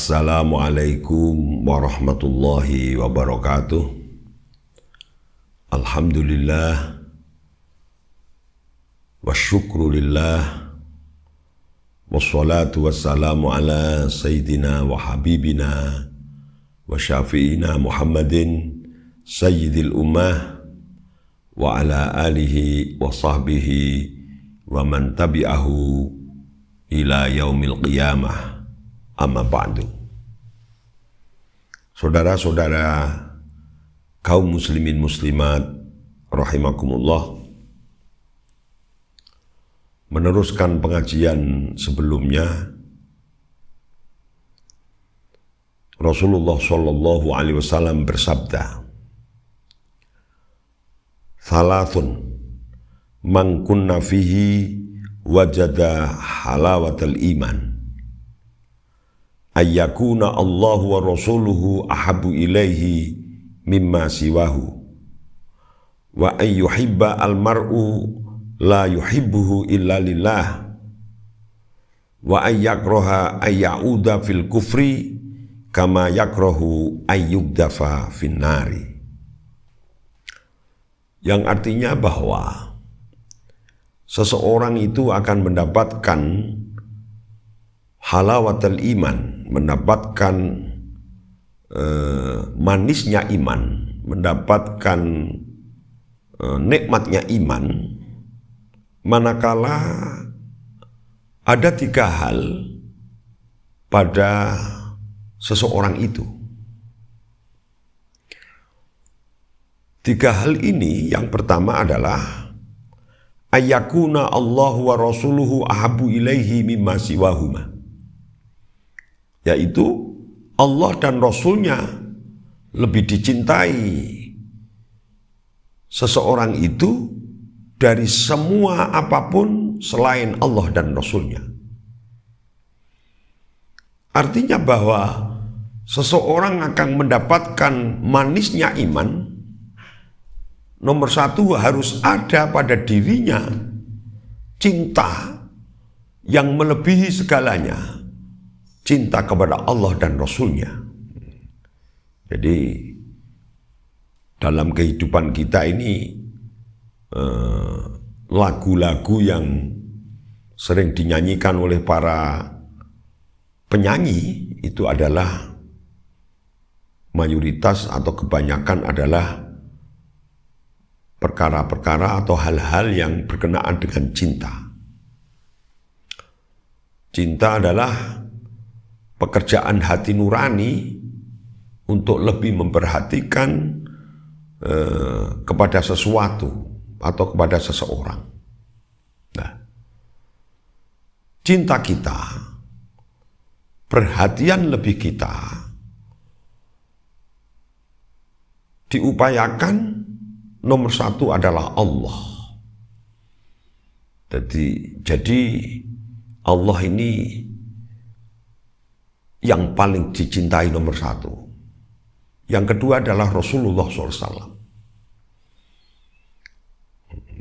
Assalamualaikum warahmatullahi wabarakatuh. Alhamdulillah wa syukrulillah wassalatu wassalamu ala sayyidina wa habibina wa syafi'ina Muhammadin sayyidil ummah wa ala alihi wa sahbihi wa man tabi'ahu ila yaumil qiyamah. Amma ba'du. Saudara-saudara kaum muslimin muslimat rahimakumullah, meneruskan pengajian sebelumnya, Rasulullah sallallahu alaihi wasallam bersabda, "Thalathun man kunna fihi wajada halawatal iman. Ayyakuna Allahu wa rasuluhu ahabu ilaihi mimma siwahu wa ayyuhibba almar'u la yuhibbuhu illa lillah wa ayyakraha ayyauda fil kufri kama yakrahu ayyugdafa finnari." Yang artinya bahwa seseorang itu akan mendapatkan halawatul iman, mendapatkan manisnya iman, mendapatkan nikmatnya iman, manakala ada tiga hal pada seseorang itu. Tiga hal ini, yang pertama adalah ayyakuna Allahu wa rasuluhu ahabu ilaihi mimma siwahuma, yaitu Allah dan Rasulnya lebih dicintai seseorang itu dari semua apapun selain Allah dan Rasulnya. Artinya bahwa seseorang akan mendapatkan manisnya iman, nomor satu harus ada pada dirinya cinta yang melebihi segalanya, cinta kepada Allah dan Rasulnya. Jadi dalam kehidupan kita ini lagu-lagu yang sering dinyanyikan oleh para penyanyi itu adalah mayoritas atau kebanyakan adalah perkara-perkara atau hal-hal yang berkenaan dengan cinta. Cinta adalah pekerjaan hati nurani untuk lebih memperhatikan kepada sesuatu atau kepada seseorang. Nah, cinta kita, perhatian lebih kita diupayakan nomor satu adalah Allah. Jadi Allah ini yang paling dicintai nomor satu. Yang kedua adalah Rasulullah SAW.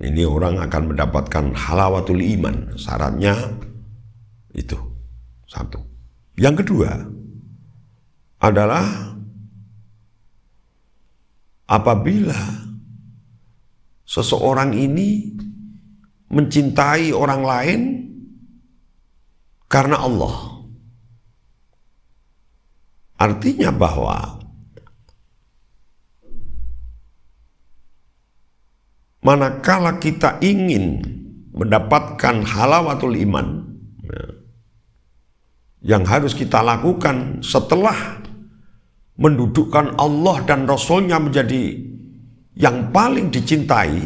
Ini orang akan mendapatkan halawatul iman. Syaratnya itu satu. Yang kedua adalah apabila seseorang ini mencintai orang lain karena Allah. Artinya bahwa manakala kita ingin mendapatkan halawatul iman, yang harus kita lakukan setelah mendudukkan Allah dan Rasulnya menjadi yang paling dicintai,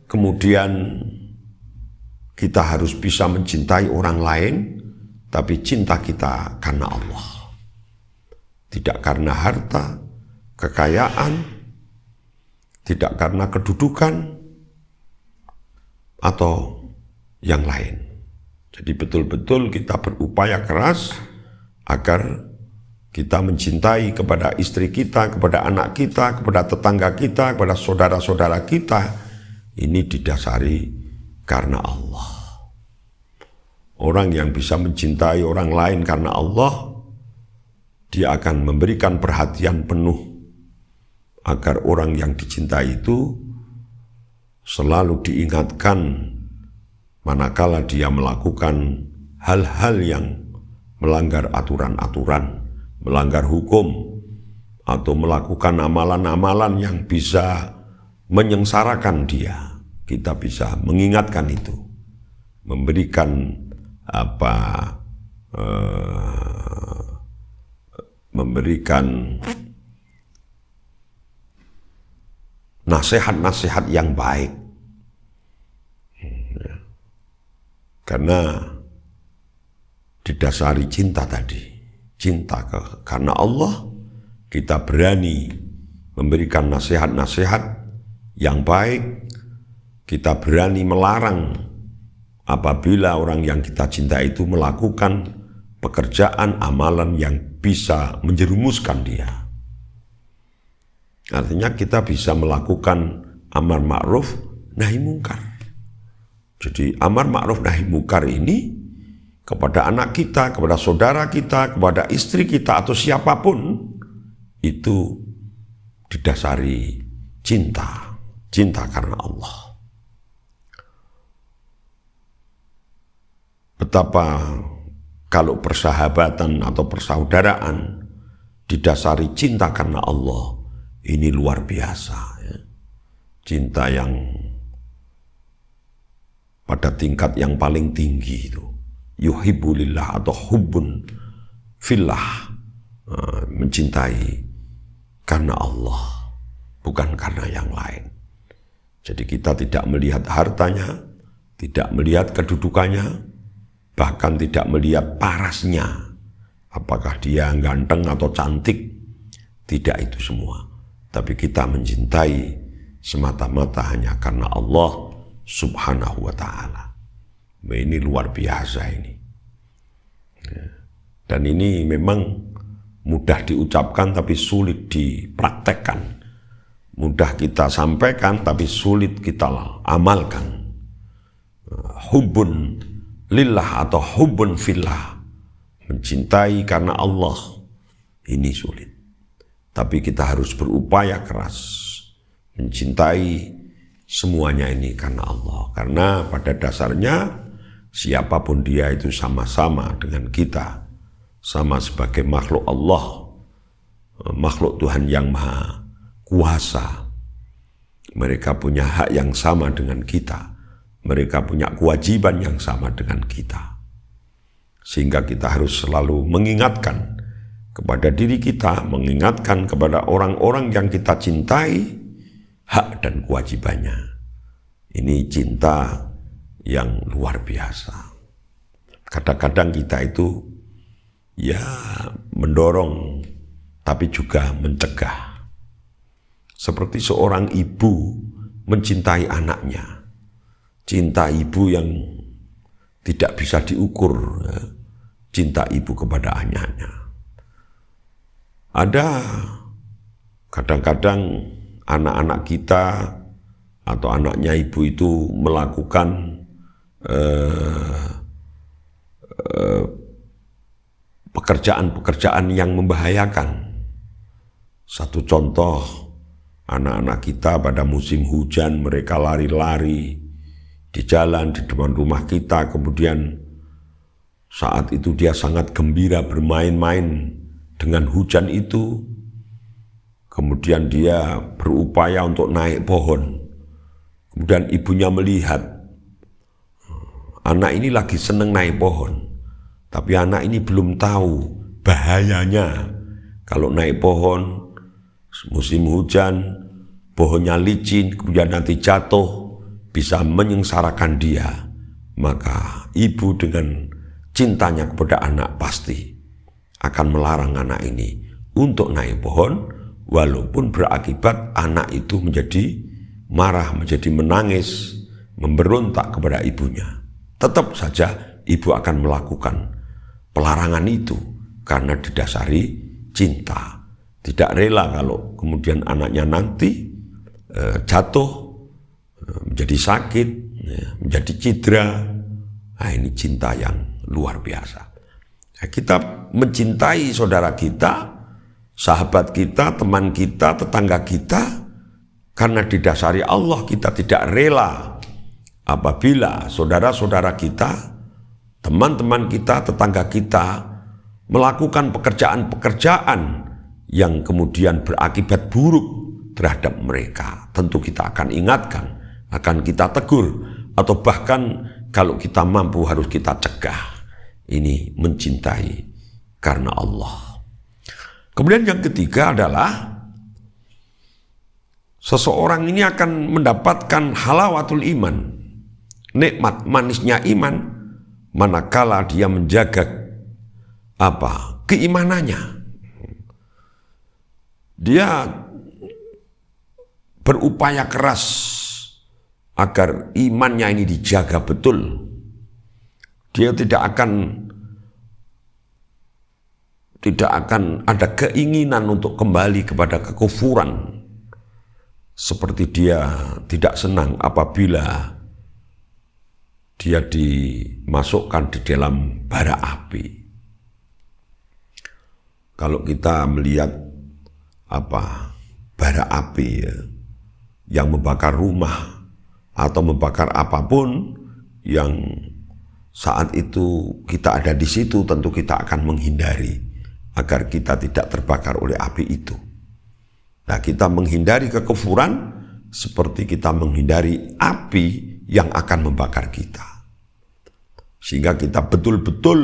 kemudian kita harus bisa mencintai orang lain, tapi cinta kita karena Allah. Tidak karena harta, kekayaan, tidak karena kedudukan, atau yang lain. Jadi betul-betul kita berupaya keras agar kita mencintai kepada istri kita, kepada anak kita, kepada tetangga kita, kepada saudara-saudara kita. Ini didasari karena Allah. Orang yang bisa mencintai orang lain karena Allah, dia akan memberikan perhatian penuh agar orang yang dicintai itu selalu diingatkan manakala dia melakukan hal-hal yang melanggar aturan-aturan, melanggar hukum, atau melakukan amalan-amalan yang bisa menyengsarakan dia. Kita bisa mengingatkan itu, memberikan nasihat-nasihat yang baik. Karena didasari cinta tadi, cinta karena Allah, kita berani memberikan nasihat-nasihat yang baik, kita berani melarang apabila orang yang kita cinta itu melakukan pekerjaan, amalan yang bisa menjerumuskan dia. Artinya kita bisa melakukan amar ma'ruf nahi mungkar. Jadi amar ma'ruf nahi mungkar ini kepada anak kita, kepada saudara kita, kepada istri kita atau siapapun itu didasari cinta, cinta karena Allah. Betapa kalau persahabatan atau persaudaraan didasari cinta karena Allah, ini luar biasa. Ya. Cinta yang pada tingkat yang paling tinggi itu. Yuhibbulillah atau hubbun fillah. Mencintai karena Allah, bukan karena yang lain. Jadi kita tidak melihat hartanya, tidak melihat kedudukannya, bahkan tidak melihat parasnya. Apakah dia ganteng atau cantik? Tidak itu semua. Tapi kita mencintai semata-mata hanya karena Allah Subhanahu wa ta'ala. Ini luar biasa ini. Dan ini memang mudah diucapkan tapi sulit dipraktekkan. Mudah kita sampaikan tapi sulit kita amalkan. Hubbun lillah atau hubbun fillah. Mencintai karena Allah. Ini sulit. Tapi kita harus berupaya keras mencintai semuanya ini karena Allah. Karena pada dasarnya siapapun dia itu sama-sama dengan kita. Sama sebagai makhluk Allah, makhluk Tuhan yang Maha Kuasa. Mereka punya hak yang sama dengan kita. Mereka punya kewajiban yang sama dengan kita. Sehingga kita harus selalu mengingatkan kepada diri kita, mengingatkan kepada orang-orang yang kita cintai, hak dan kewajibannya. Ini cinta yang luar biasa. Kadang-kadang kita itu ya mendorong, tapi juga mencegah. Seperti seorang ibu mencintai anaknya. Cinta ibu yang tidak bisa diukur, ya. Cinta ibu kepada anaknya. Ada kadang-kadang anak-anak kita atau anaknya ibu itu melakukan pekerjaan-pekerjaan yang membahayakan. Satu contoh, anak-anak kita pada musim hujan mereka lari-lari di jalan di depan rumah kita, kemudian saat itu dia sangat gembira bermain-main dengan hujan itu, kemudian dia berupaya untuk naik pohon. Kemudian ibunya melihat anak ini lagi seneng naik pohon, tapi anak ini belum tahu bahayanya kalau naik pohon musim hujan, pohonnya licin, kemudian nanti jatuh bisa menyengsarakan dia. Maka ibu dengan cintanya kepada anak pasti akan melarang anak ini untuk naik pohon, walaupun berakibat anak itu menjadi marah, menjadi menangis, memberontak kepada ibunya. Tetap saja ibu akan melakukan pelarangan itu karena didasari cinta. Tidak rela kalau kemudian anaknya nanti jatuh, menjadi sakit, menjadi cedera, Nah, ini cinta yang luar biasa. Nah, kita mencintai saudara kita, sahabat kita, teman kita, tetangga kita, karena didasari Allah. Kita tidak rela apabila saudara-saudara kita, teman-teman kita, tetangga kita melakukan pekerjaan-pekerjaan yang kemudian berakibat buruk terhadap mereka. Tentu kita akan ingatkan, akan kita tegur, atau bahkan kalau kita mampu harus kita cegah. Ini mencintai karena Allah. Kemudian yang ketiga adalah seseorang ini akan mendapatkan halawatul iman, nikmat manisnya iman, manakala dia menjaga keimanannya. Dia berupaya keras agar imannya ini dijaga betul. Dia tidak akan ada keinginan untuk kembali kepada kekufuran. Seperti dia tidak senang apabila dia dimasukkan di dalam bara api. Kalau kita melihat bara api yang membakar rumah atau membakar apapun yang saat itu kita ada di situ, tentu kita akan menghindari agar kita tidak terbakar oleh api itu. Nah, kita menghindari kekufuran seperti kita menghindari api yang akan membakar kita. Sehingga kita betul-betul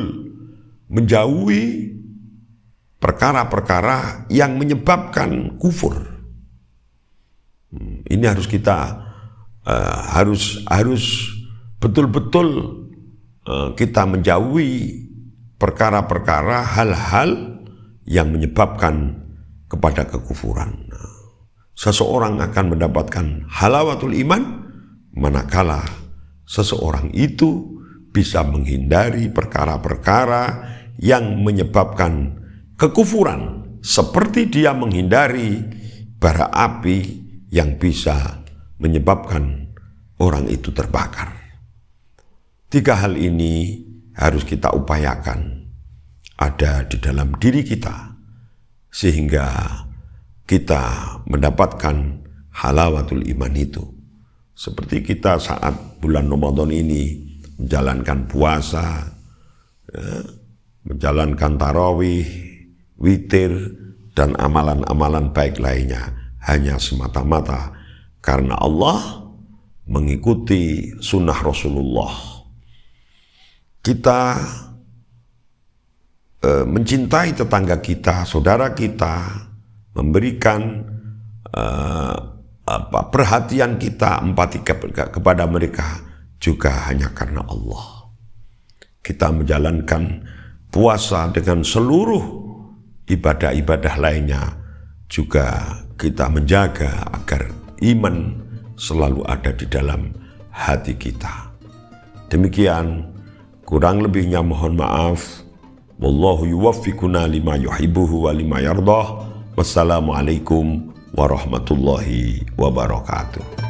menjauhi perkara-perkara yang menyebabkan kufur. Ini harus kita harus betul-betul kita menjauhi perkara-perkara, hal-hal yang menyebabkan kepada kekufuran. Seseorang akan mendapatkan halawatul iman manakala seseorang itu bisa menghindari perkara-perkara yang menyebabkan kekufuran, seperti dia menghindari bara api yang bisa menyebabkan orang itu terbakar. 3 hal ini harus kita upayakan ada di dalam diri kita, sehingga kita mendapatkan halawatul iman itu. Seperti kita saat bulan Ramadan ini menjalankan puasa, menjalankan tarawih, witir, dan amalan-amalan baik lainnya, hanya semata-mata karena Allah, mengikuti sunnah Rasulullah. Kita mencintai tetangga kita, saudara kita, memberikan perhatian kita, empati kepada mereka juga hanya karena Allah. Kita menjalankan puasa dengan seluruh ibadah-ibadah lainnya, juga kita menjaga agar iman selalu ada di dalam hati kita. Demikian, kurang lebihnya mohon maaf. Wallahu yuwaffiquna lima yuhibbuhu wa lima yardah. Wassalamualaikum warahmatullahi wabarakatuh.